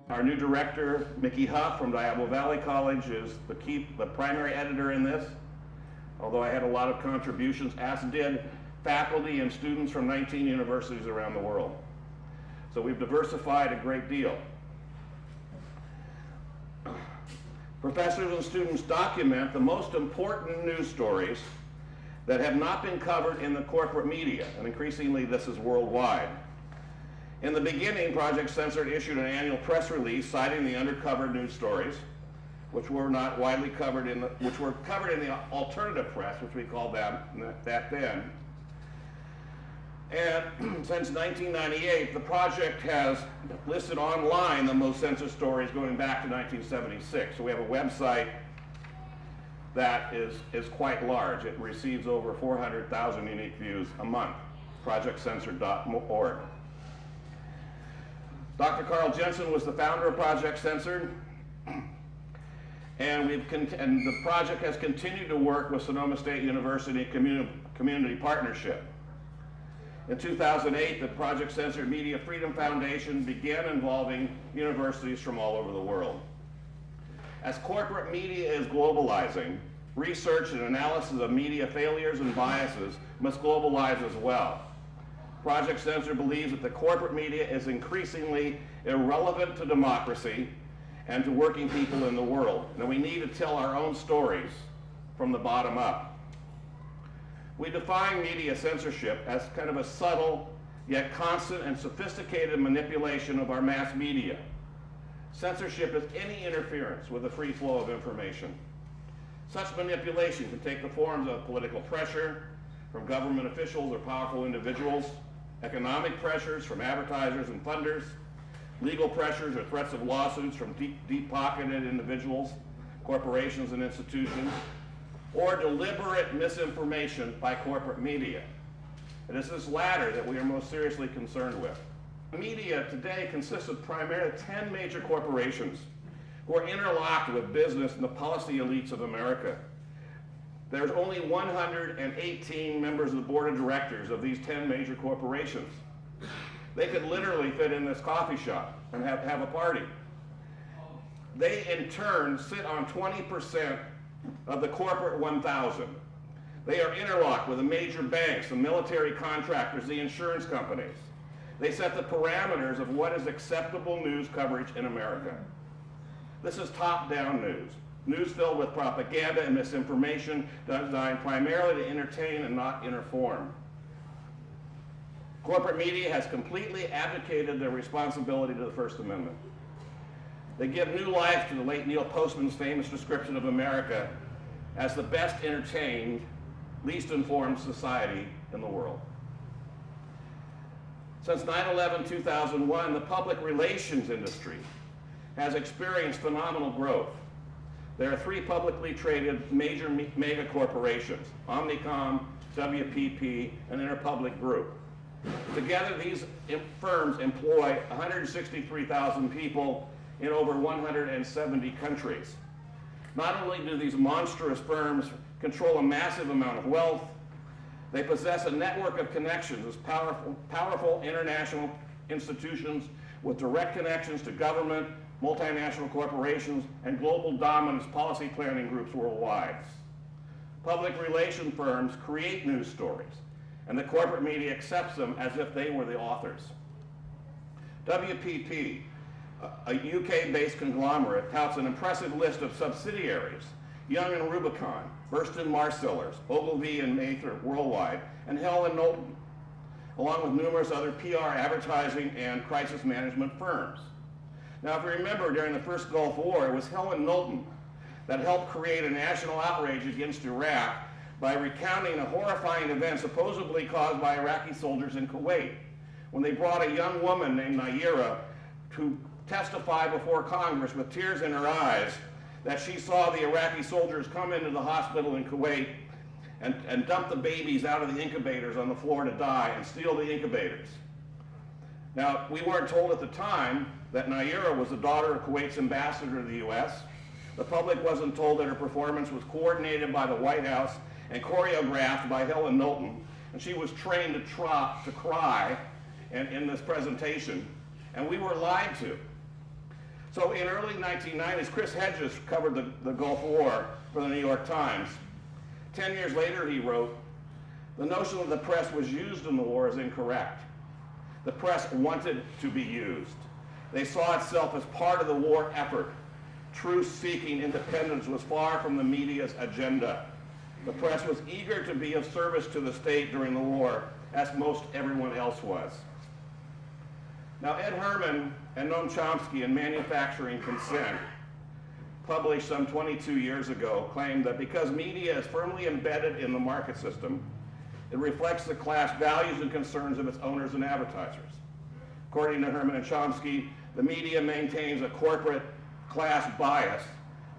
Our new director, Mickey Huff from Diablo Valley College, is the primary editor in this, although I had a lot of contributions, as did faculty and students from 19 universities around the world. So we've diversified a great deal. Professors and students document the most important news stories that have not been covered in the corporate media, and increasingly this is worldwide. In the beginning, Project Censored issued an annual press release citing the undercover news stories, which were not widely covered which were covered in the alternative press, which we called that then. And since 1998, the project has listed online the most censored stories going back to 1976. So we have a website that is quite large. It receives over 400,000 unique views a month, projectcensored.org. Dr. Carl Jensen was the founder of Project Censored, and the project has continued to work with Sonoma State University Community Partnership. In 2008, the Project Censored Media Freedom Foundation began involving universities from all over the world. As corporate media is globalizing, research and analysis of media failures and biases must globalize as well. Project Censored believes that the corporate media is increasingly irrelevant to democracy and to working people in the world, and we need to tell our own stories from the bottom up. We define media censorship as kind of a subtle, yet constant and sophisticated manipulation of our mass media. Censorship is any interference with the free flow of information. Such manipulation can take the forms of political pressure from government officials or powerful individuals, economic pressures from advertisers and funders, legal pressures or threats of lawsuits from deep-pocketed individuals, corporations, and institutions, or deliberate misinformation by corporate media. It is this latter that we are most seriously concerned with. Media today consists of primarily 10 major corporations who are interlocked with business and the policy elites of America. There's only 118 members of the board of directors of these 10 major corporations. They could literally fit in this coffee shop and have a party. They, in turn, sit on 20% of the corporate 1,000. They are interlocked with the major banks, the military contractors, the insurance companies. They set the parameters of what is acceptable news coverage in America. This is top-down news. News filled with propaganda and misinformation designed primarily to entertain and not inform. Corporate media has completely abdicated their responsibility to the First Amendment. They give new life to the late Neil Postman's famous description of America as the best entertained, least informed society in the world. Since 9/11/2001, the public relations industry has experienced phenomenal growth. There are 3 publicly traded major mega corporations, Omnicom, WPP, and Interpublic Group. Together, these firms employ 163,000 people in over 170 countries. Not only do these monstrous firms control a massive amount of wealth, they possess a network of connections as powerful international institutions with direct connections to government, multinational corporations, and global dominance policy planning groups worldwide. Public relation firms create news stories, and the corporate media accepts them as if they were the authors. WPP, a UK-based conglomerate, touts an impressive list of subsidiaries: Young and Rubicon, Burstyn Marcellers, Ogilvy and Mather Worldwide, and Helen Knowlton, along with numerous other PR, advertising, and crisis management firms. Now, if you remember, during the first Gulf War, it was Helen Knowlton that helped create a national outrage against Iraq by recounting a horrifying event supposedly caused by Iraqi soldiers in Kuwait, when they brought a young woman named Nayyirah to testify before Congress with tears in her eyes that she saw the Iraqi soldiers come into the hospital in Kuwait and dump the babies out of the incubators on the floor to die and steal the incubators. Now, we weren't told at the time that Nayyirah was the daughter of Kuwait's ambassador to the U.S. The public wasn't told that her performance was coordinated by the White House and choreographed by Helen Knowlton, and she was trained to cry in this presentation, and we were lied to. So in early 1990s, Chris Hedges covered the Gulf War for the New York Times. 10 years later, he wrote, "The notion that the press was used in the war is incorrect. The press wanted to be used. They saw itself as part of the war effort. Truth-seeking independence was far from the media's agenda. The press was eager to be of service to the state during the war, as most everyone else was." Now, Ed Herman and Noam Chomsky in Manufacturing Consent, published some 22 years ago, claimed that because media is firmly embedded in the market system, it reflects the class values and concerns of its owners and advertisers. According to Herman and Chomsky, the media maintains a corporate class bias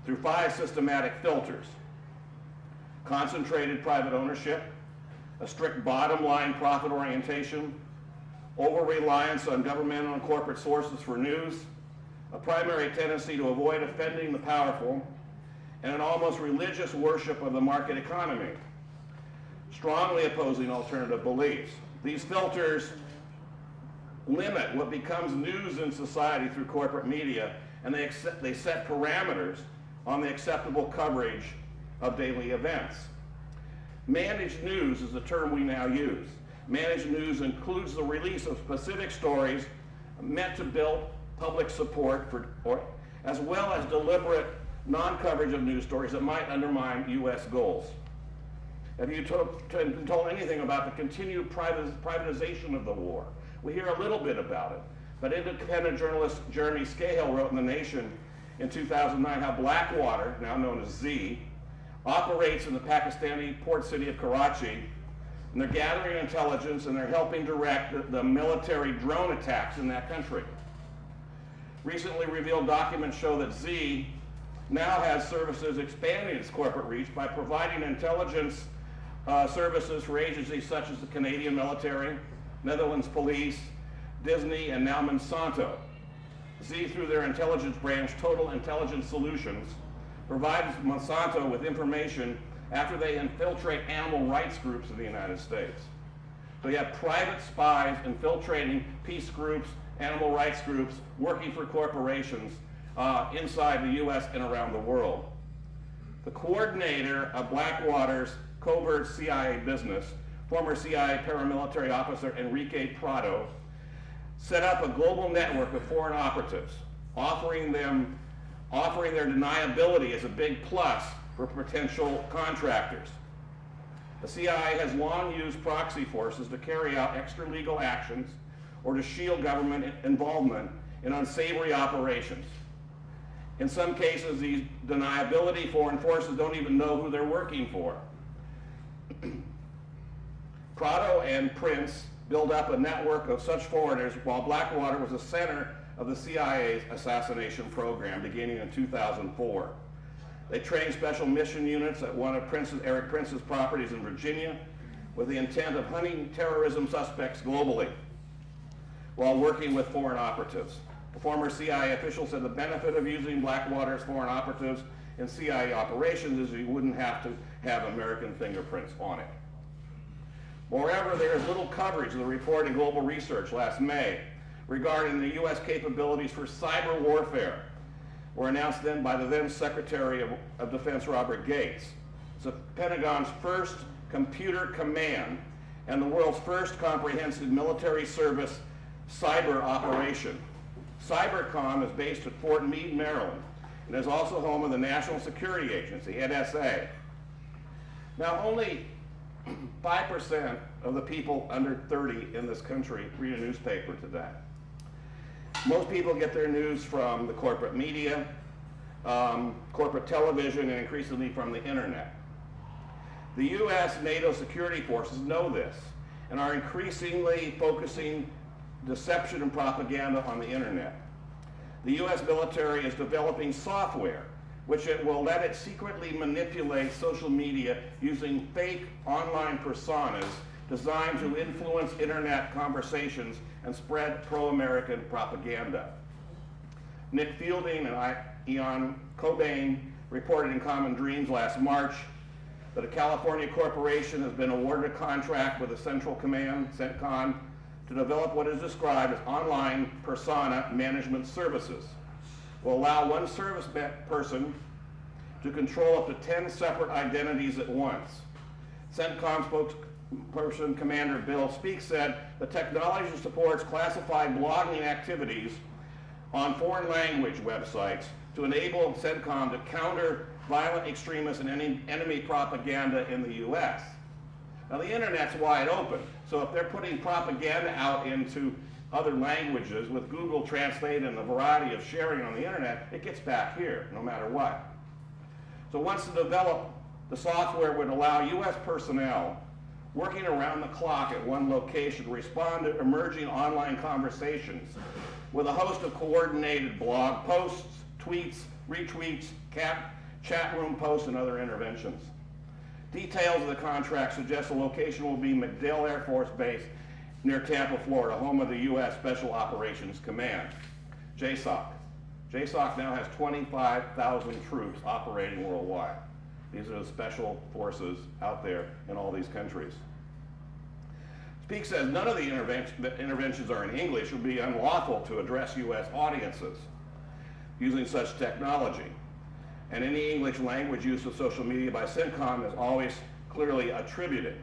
through 5 systematic filters: concentrated private ownership, a strict bottom-line profit orientation, over-reliance on governmental and corporate sources for news, a primary tendency to avoid offending the powerful, and an almost religious worship of the market economy, strongly opposing alternative beliefs. These filters limit what becomes news in society through corporate media, and they set parameters on the acceptable coverage of daily events. Managed news is the term we now use. Managed news includes the release of specific stories meant to build public support as well as deliberate non-coverage of news stories that might undermine U.S. goals. Have you been told anything about the continued privatization of the war? We hear a little bit about it, but independent journalist Jeremy Scahill wrote in The Nation in 2009 how Blackwater, now known as Z, operates in the Pakistani port city of Karachi, and they're gathering intelligence and they're helping direct the military drone attacks in that country. Recently revealed documents show that Z now has services expanding its corporate reach by providing intelligence services for agencies such as the Canadian military, Netherlands police, Disney, and now Monsanto. Z, through their intelligence branch, Total Intelligence Solutions, provides Monsanto with information after they infiltrate animal rights groups in the United States. So you have private spies infiltrating peace groups, animal rights groups, working for corporations inside the U.S. and around the world. The coordinator of Blackwater's covert CIA business, former CIA paramilitary officer Enrique Prado, set up a global network of foreign operatives, offering their deniability as a big plus for potential contractors. The CIA has long used proxy forces to carry out extralegal actions or to shield government involvement in unsavory operations. In some cases, these deniability foreign forces don't even know who they're working for. Prado and Prince built up a network of such foreigners while Blackwater was the center of the CIA's assassination program beginning in 2004. They trained special mission units at one of Eric Prince's properties in Virginia with the intent of hunting terrorism suspects globally while working with foreign operatives. A former CIA official said the benefit of using Blackwater's foreign operatives in CIA operations is you wouldn't have to have American fingerprints on it. Moreover, there is little coverage of the report in Global Research last May regarding the U.S. capabilities for cyber warfare were announced then by the then Secretary of Defense Robert Gates. It's the Pentagon's first computer command and the world's first comprehensive military service cyber operation. Cybercom is based at Fort Meade, Maryland, and is also home of the National Security Agency, NSA. Now, only 5% of the people under 30 in this country read a newspaper today. Most people get their news from the corporate media, corporate television, and increasingly from the internet. The U.S. NATO security forces know this and are increasingly focusing deception and propaganda on the internet. The U.S. military is developing software which it will let it secretly manipulate social media using fake online personas designed to influence internet conversations and spread pro-American propaganda. Nick Fielding and Ian Cobain reported in Common Dreams last March that a California corporation has been awarded a contract with the Central Command, CENTCOM, to develop what is described as online persona management services. will allow one service person to control up to 10 separate identities at once. CENTCOM spokesperson Commander Bill Speake said the technology supports classified blogging activities on foreign language websites to enable CENTCOM to counter violent extremists and enemy propaganda in the U.S. Now the internet's wide open, so if they're putting propaganda out into other languages with Google Translate and the variety of sharing on the internet, it gets back here, no matter what. So once developed, the software would allow U.S. personnel working around the clock at one location to respond to emerging online conversations with a host of coordinated blog posts, tweets, retweets, chat room posts, and other interventions. Details of the contract suggest the location will be MacDill Air Force Base near Tampa, Florida, home of the U.S. Special Operations Command, JSOC. JSOC now has 25,000 troops operating worldwide. These are the special forces out there in all these countries. Speake says none of the interventions are in English. It would be unlawful to address U.S. audiences using such technology. And any English language use of social media by CENTCOM is always clearly attributed.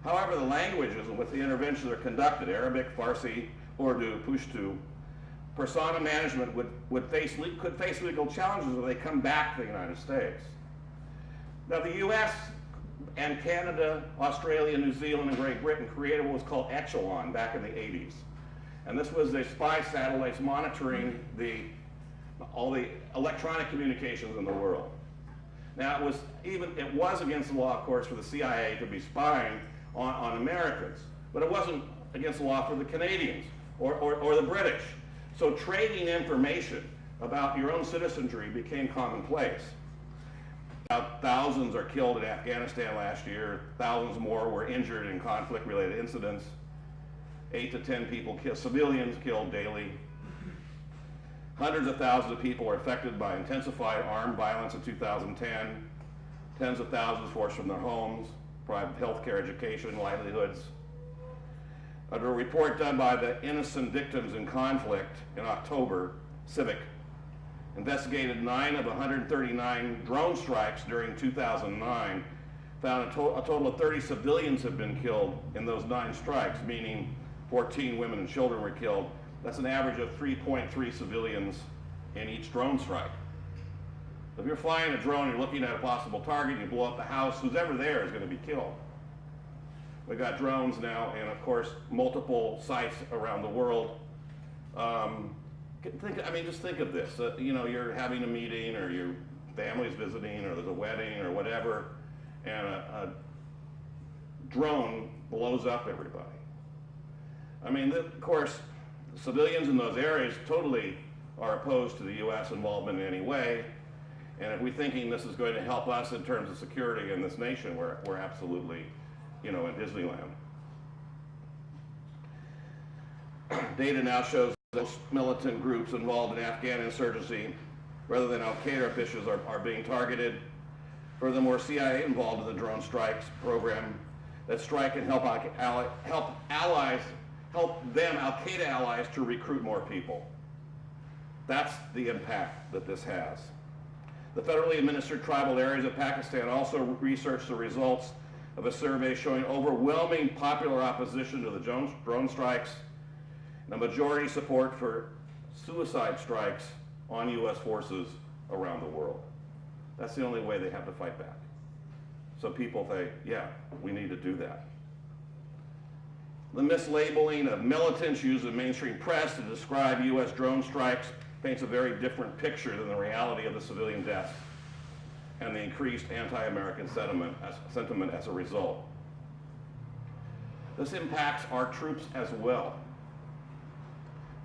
However, the languages in which the interventions are conducted, Arabic, Farsi, Urdu, Pashto, persona management could face legal challenges if they come back to the United States. Now the U.S. and Canada, Australia, New Zealand, and Great Britain created what was called Echelon back in the 80s. And this was the spy satellites monitoring all the electronic communications in the world. Now it was against the law, of course, for the CIA to be spying on Americans, but it wasn't against the law for the Canadians or the British. So trading information about your own citizenry became commonplace. Thousands are killed in Afghanistan last year. Thousands more were injured in conflict-related incidents. 8 to 10 people civilians killed daily. Hundreds of thousands of people were affected by intensified armed violence in 2010. Tens of thousands forced from their homes, private health care, education, livelihoods. Under a report done by the Innocent Victims in Conflict in October, Civic investigated 9 of 139 drone strikes during 2009, found a total of 30 civilians have been killed in those 9 strikes, meaning 14 women and children were killed. That's an average of 3.3 civilians in each drone strike. If you're flying a drone, you're looking at a possible target, you blow up the house, who's ever there is going to be killed. We've got drones now, and of course, multiple sites around the world. Just think of this. You're having a meeting, or your family's visiting, or there's a wedding, or whatever, and a drone blows up everybody. Of course, civilians in those areas totally are opposed to the U.S. involvement in any way. And if we're thinking this is going to help us in terms of security in this nation, we're absolutely, in Disneyland. Data now shows that militant groups involved in Afghan insurgency, rather than Al-Qaeda officials, are being targeted. Furthermore, CIA involved in the drone strikes program that strike and help them, Al-Qaeda allies, to recruit more people. That's the impact that this has. The federally administered tribal areas of Pakistan also researched the results of a survey showing overwhelming popular opposition to the drone strikes and a majority support for suicide strikes on U.S. forces around the world. That's the only way they have to fight back. So people say, yeah, we need to do that. The mislabeling of militants used in mainstream press to describe U.S. drone strikes paints a very different picture than the reality of the civilian deaths and the increased anti-American sentiment as a result. This impacts our troops as well.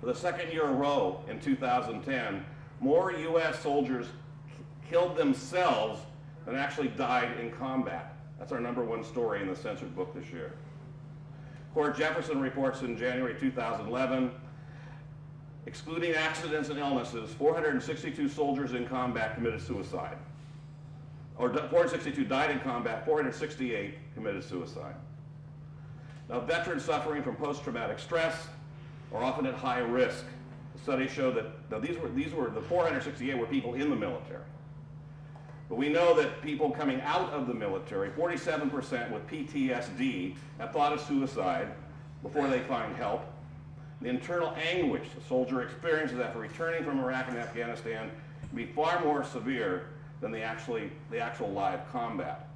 For the second year in a row in 2010, more U.S. soldiers killed themselves than actually died in combat. That's our #1 story in the censored book this year. Cord Jefferson reports in January 2011, excluding accidents and illnesses, 462 soldiers in combat committed suicide. Or 462 died in combat, 468 committed suicide. Now, veterans suffering from post-traumatic stress are often at high risk studies show that, now these were the 468 were people in the military. But we know that people coming out of the military, 47% with PTSD, have thought of suicide before they find help. The internal anguish a soldier experiences after returning from Iraq and Afghanistan can be far more severe than the actual live combat.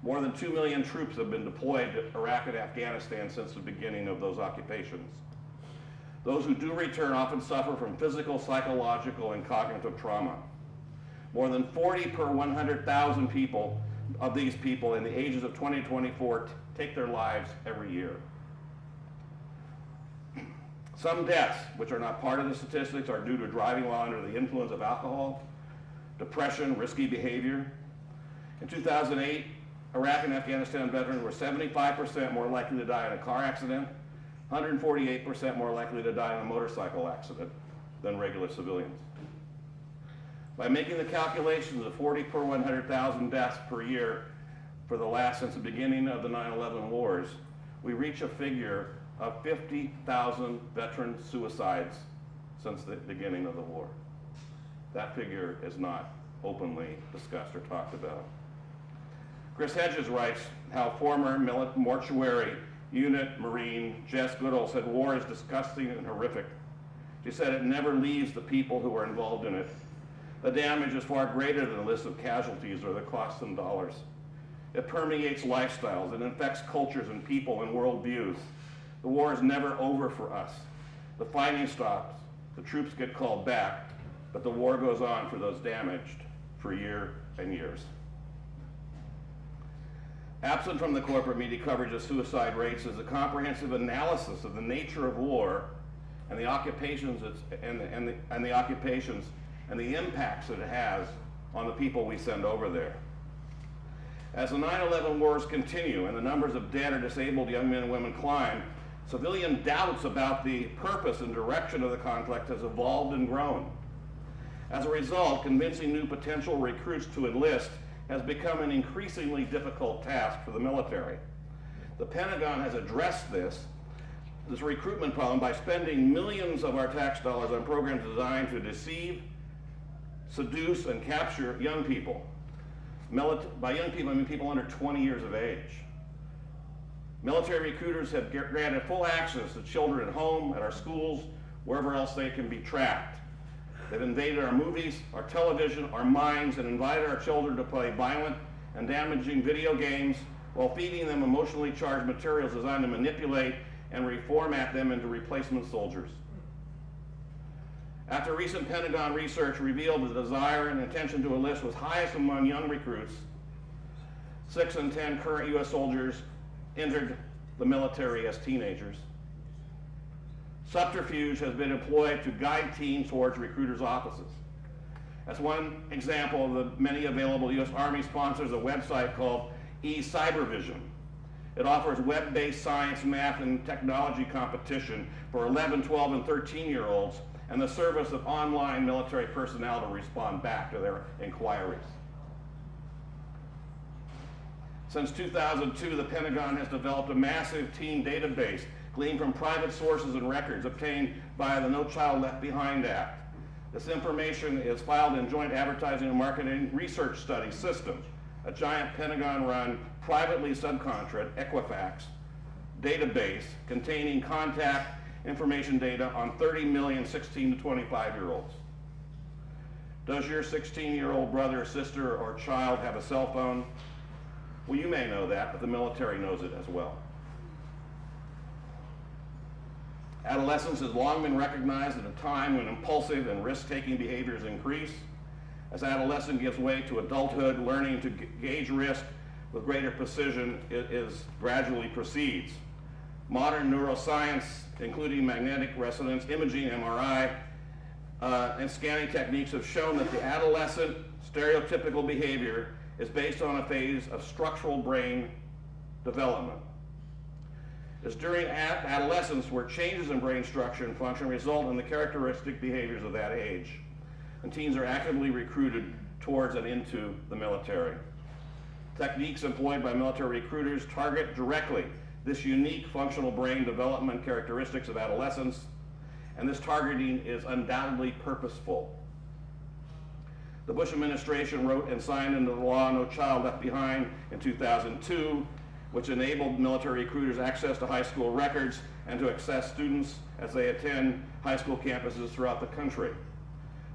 More than 2 million troops have been deployed to Iraq and Afghanistan since the beginning of those occupations. Those who do return often suffer from physical, psychological, and cognitive trauma. More than 40 per 100,000 people of these people in the ages of 20 to 24 take their lives every year. Some deaths, which are not part of the statistics, are due to driving while under the influence of alcohol, depression, risky behavior. In 2008, Iraq and Afghanistan veterans were 75% more likely to die in a car accident, 148% more likely to die in a motorcycle accident than regular civilians. By making the calculations of 40 per 100,000 deaths per year since the beginning of the 9/11 wars, we reach a figure of 50,000 veteran suicides since the beginning of the war. That figure is not openly discussed or talked about. Chris Hedges writes how former mortuary unit Marine Jess Goodall said, "War is disgusting and horrific." She said it never leaves the people who are involved in it. The damage is far greater than the list of casualties or the costs in dollars. It permeates lifestyles, it infects cultures and people and worldviews. The war is never over for us. The fighting stops, the troops get called back, but the war goes on for those damaged for years and years. Absent from the corporate media coverage of suicide rates is a comprehensive analysis of the nature of war and the occupations and the impacts that it has on the people we send over there. As the 9/11 wars continue and the numbers of dead or disabled young men and women climb, civilian doubts about the purpose and direction of the conflict has evolved and grown. As a result, convincing new potential recruits to enlist has become an increasingly difficult task for the military. The Pentagon has addressed this recruitment problem by spending millions of our tax dollars on programs designed to deceive, seduce, and capture young people. By young people, I mean people under 20 years of age. Military recruiters have granted full access to children at home, at our schools, wherever else they can be tracked. They've invaded our movies, our television, our minds, and invited our children to play violent and damaging video games while feeding them emotionally charged materials designed to manipulate and reformat them into replacement soldiers. After recent Pentagon research revealed the desire and intention to enlist was highest among young recruits, 6 in 10 current U.S. soldiers entered the military as teenagers. Subterfuge has been employed to guide teens towards recruiters' offices. As one example of the many available U.S. Army sponsors a website called eCybervision. It offers web-based science, math, and technology competition for 11, 12, and 13-year-olds and the service of online military personnel to respond back to their inquiries. Since 2002, the Pentagon has developed a massive teen database gleaned from private sources and records obtained via the No Child Left Behind Act. This information is filed in Joint Advertising and Marketing Research Study System, a giant Pentagon-run, privately subcontract Equifax database containing contact information data on 30 million 16 to 25-year-olds. Does your 16-year-old brother, sister, or child have a cell phone? Well, you may know that, but the military knows it as well. Adolescence has long been recognized at a time when impulsive and risk-taking behaviors increase. As adolescence gives way to adulthood, learning to gauge risk with greater precision gradually proceeds. Modern neuroscience, including magnetic resonance imaging, MRI, and scanning techniques have shown that the adolescent stereotypical behavior is based on a phase of structural brain development. It's during adolescence where changes in brain structure and function result in the characteristic behaviors of that age, and teens are actively recruited towards and into the military. Techniques employed by military recruiters target directly this unique functional brain development characteristics of adolescence and this targeting is undoubtedly purposeful. The Bush administration wrote and signed into law No Child Left Behind in 2002, which enabled military recruiters access to high school records and to access students as they attend high school campuses throughout the country.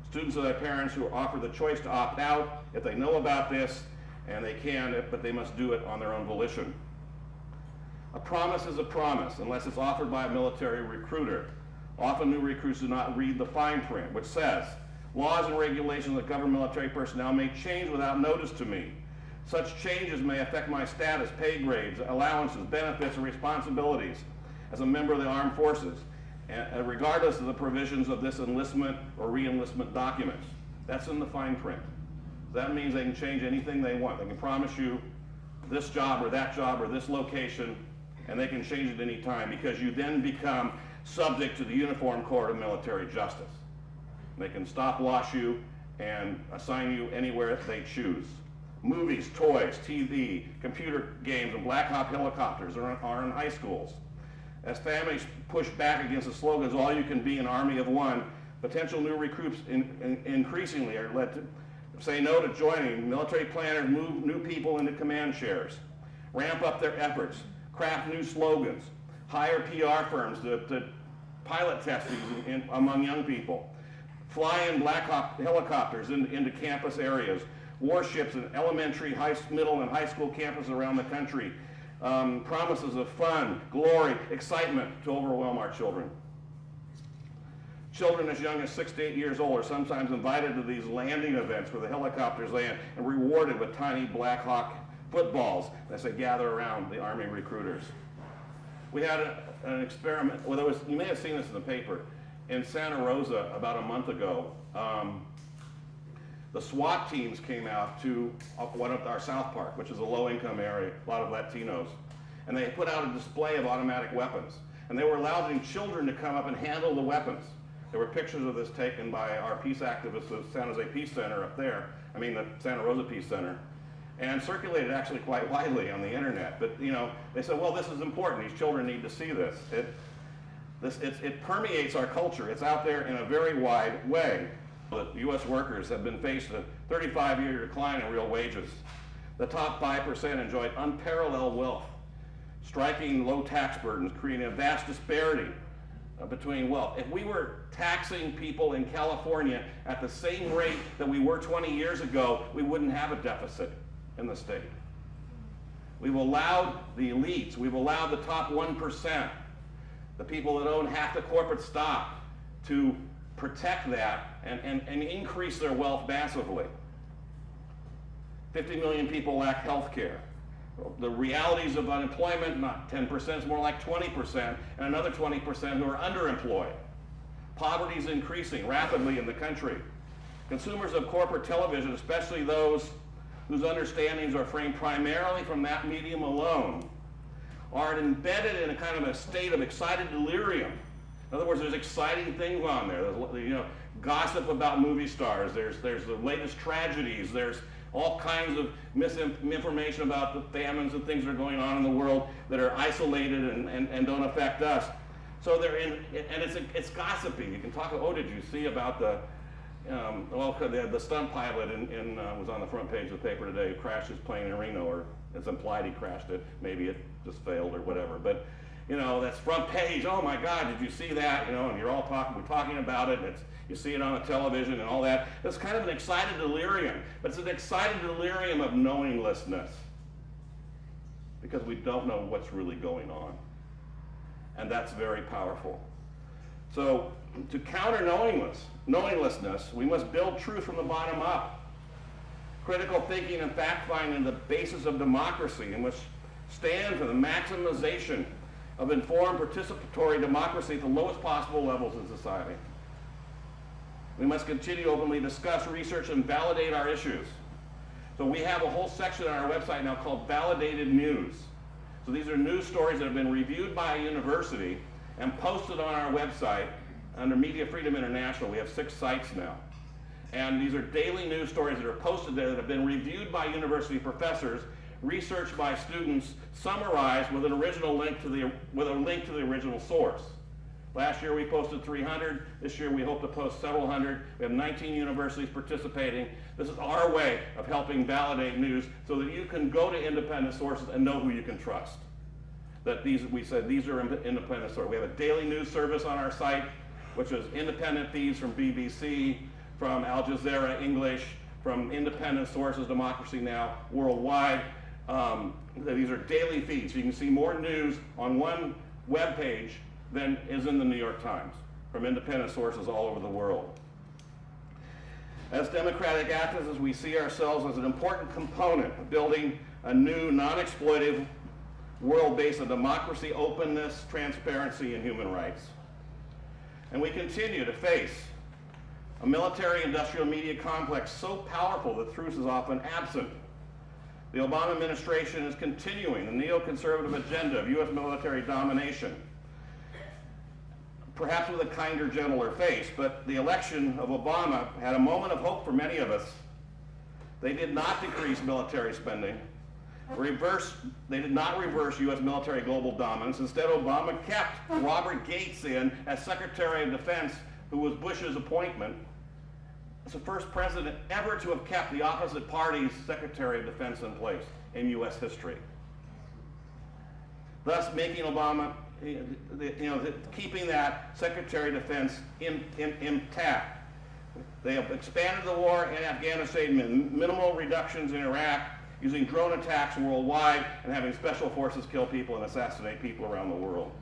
Students of their parents who are offered the choice to opt out if they know about this, and they can, but they must do it on their own volition. A promise is a promise unless it's offered by a military recruiter. Often new recruits do not read the fine print, which says, laws and regulations that govern military personnel may change without notice to me. Such changes may affect my status, pay grades, allowances, benefits, and responsibilities as a member of the armed forces, regardless of the provisions of this enlistment or re-enlistment documents. That's in the fine print. That means they can change anything they want. They can promise you this job or that job or this location, and they can change it any time, because you then become subject to the Uniform Court of Military Justice. They can stop loss you and assign you anywhere they choose. Movies, toys, TV, computer games, and Black Hawk helicopters are in high schools. As families push back against the slogans, all you can be an army of one, potential new recruits increasingly are led to say no to joining. Military planners move new people into command chairs, ramp up their efforts, craft new slogans, hire PR firms to pilot test these among young people, fly in Black Hawk helicopters into campus areas, warships in elementary, middle, and high school campuses around the country, promises of fun, glory, excitement to overwhelm our children. Children as young as 6 to 8 years old are sometimes invited to these landing events where the helicopters land and rewarded with tiny Black Hawk footballs as they gather around the Army recruiters. We had an experiment, well, you may have seen this in the paper, in Santa Rosa about a month ago. The SWAT teams came out to one of our South Park, which is a low-income area, a lot of Latinos, and they put out a display of automatic weapons. And they were allowing children to come up and handle the weapons. There were pictures of this taken by our peace activists at San Jose Peace Center up there, the Santa Rosa Peace Center, and circulated actually quite widely on the internet. But they said, well, this is important. These children need to see this. It permeates our culture. It's out there in a very wide way. The U.S. workers have been faced with a 35-year decline in real wages. The top 5% enjoyed unparalleled wealth, striking low tax burdens, creating a vast disparity between wealth. If we were taxing people in California at the same rate that we were 20 years ago, we wouldn't have a deficit in the state. We've allowed the elites, we've allowed the top 1%, the people that own half the corporate stock, to protect that and increase their wealth massively. 50 million people lack health care. The realities of unemployment, not 10%, it's more like 20%, and another 20% who are underemployed. Poverty is increasing rapidly in the country. Consumers of corporate television, especially those whose understandings are framed primarily from that medium alone, are embedded in a kind of a state of excited delirium. In other words, there's exciting things on there. There's gossip about movie stars. There's the latest tragedies. There's all kinds of misinformation about the famines and things that are going on in the world that are isolated and don't affect us. So they're in, and it's gossipy. You can talk. Oh, did you see about the stunt pilot was on the front page of the paper today who crashed his plane in Reno, or it's implied he crashed it. Maybe it just failed or whatever. But that's front page. Oh my God, did you see that? And you're all we're talking about it. And you see it on the television and all that. It's kind of an excited delirium, but it's an excited delirium of knowinglessness, because we don't know what's really going on, and that's very powerful. So to counter knowinglessness, we must build truth from the bottom up. Critical thinking and fact-finding are the basis of democracy, and must stand for the maximization of informed participatory democracy at the lowest possible levels in society. We must continue to openly discuss, research, and validate our issues. So we have a whole section on our website now called Validated News. So these are news stories that have been reviewed by a university and posted on our website under Media Freedom International. We have 6 sites now. And these are daily news stories that are posted there that have been reviewed by university professors, researched by students, summarized with an original link to the original source. Last year we posted 300. This year we hope to post several hundred. We have 19 universities participating. This is our way of helping validate news so that you can go to independent sources and know who you can trust. That we said these are independent sources. We have a daily news service on our site, which is independent feeds from BBC, from Al Jazeera English, from independent sources, Democracy Now!, worldwide. These are daily feeds. You can see more news on one web page than is in the New York Times from independent sources all over the world. As democratic activists, we see ourselves as an important component of building a new, non-exploitive world based on democracy, openness, transparency, and human rights. And we continue to face a military-industrial media complex so powerful that truth is often absent. The Obama administration is continuing the neoconservative agenda of U.S. military domination, perhaps with a kinder, gentler face, but the election of Obama had a moment of hope for many of us. They did not decrease military spending. They did not reverse U.S. military global dominance. Instead, Obama kept Robert Gates in as Secretary of Defense, who was Bush's appointment. It's the first president ever to have kept the opposite party's Secretary of Defense in place in U.S. history. Thus, making Obama, keeping that Secretary of Defense intact. They have expanded the war in Afghanistan, minimal reductions in Iraq, using drone attacks worldwide, and having special forces kill people and assassinate people around the world.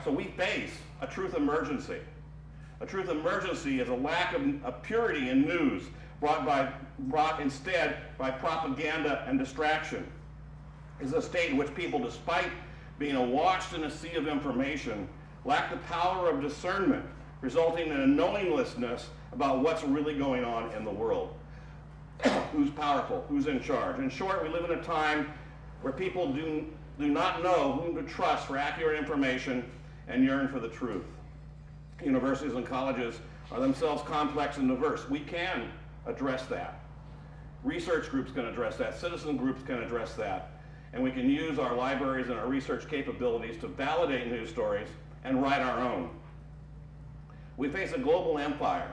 So we face a truth emergency. A truth emergency is a lack of purity in news brought instead by propaganda and distraction. It's a state in which people, despite being awash in a sea of information, lack the power of discernment, resulting in a knowinglessness about what's really going on in the world. Who's powerful? Who's in charge? In short, we live in a time where people do not know whom to trust for accurate information and yearn for the truth. Universities and colleges are themselves complex and diverse. We can address that. Research groups can address that. Citizen groups can address that. And we can use our libraries and our research capabilities to validate news stories and write our own. We face a global empire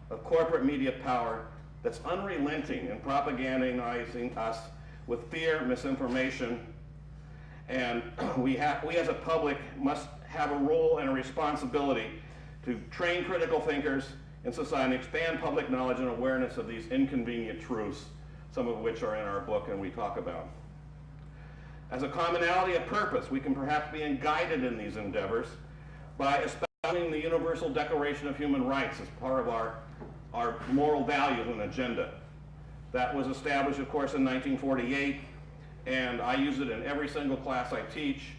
of corporate media power that's unrelenting in propagandizing us with fear, misinformation, and we as a public must have a role and a responsibility to train critical thinkers in society, expand public knowledge and awareness of these inconvenient truths, some of which are in our book and we talk about. As a commonality of purpose, we can perhaps be guided in these endeavors by espousing the Universal Declaration of Human Rights as part of our moral values and agenda. That was established, of course, in 1948, and I use it in every single class I teach,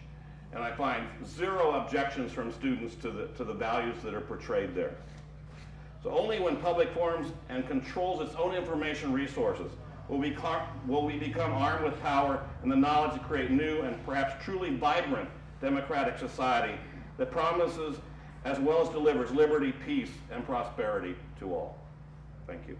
and I find zero objections from students to the values that are portrayed there. So only when public forms and controls its own information resources will we become armed with power and the knowledge to create new and perhaps truly vibrant democratic society that promises as well as delivers liberty, peace, and prosperity to all. Thank you.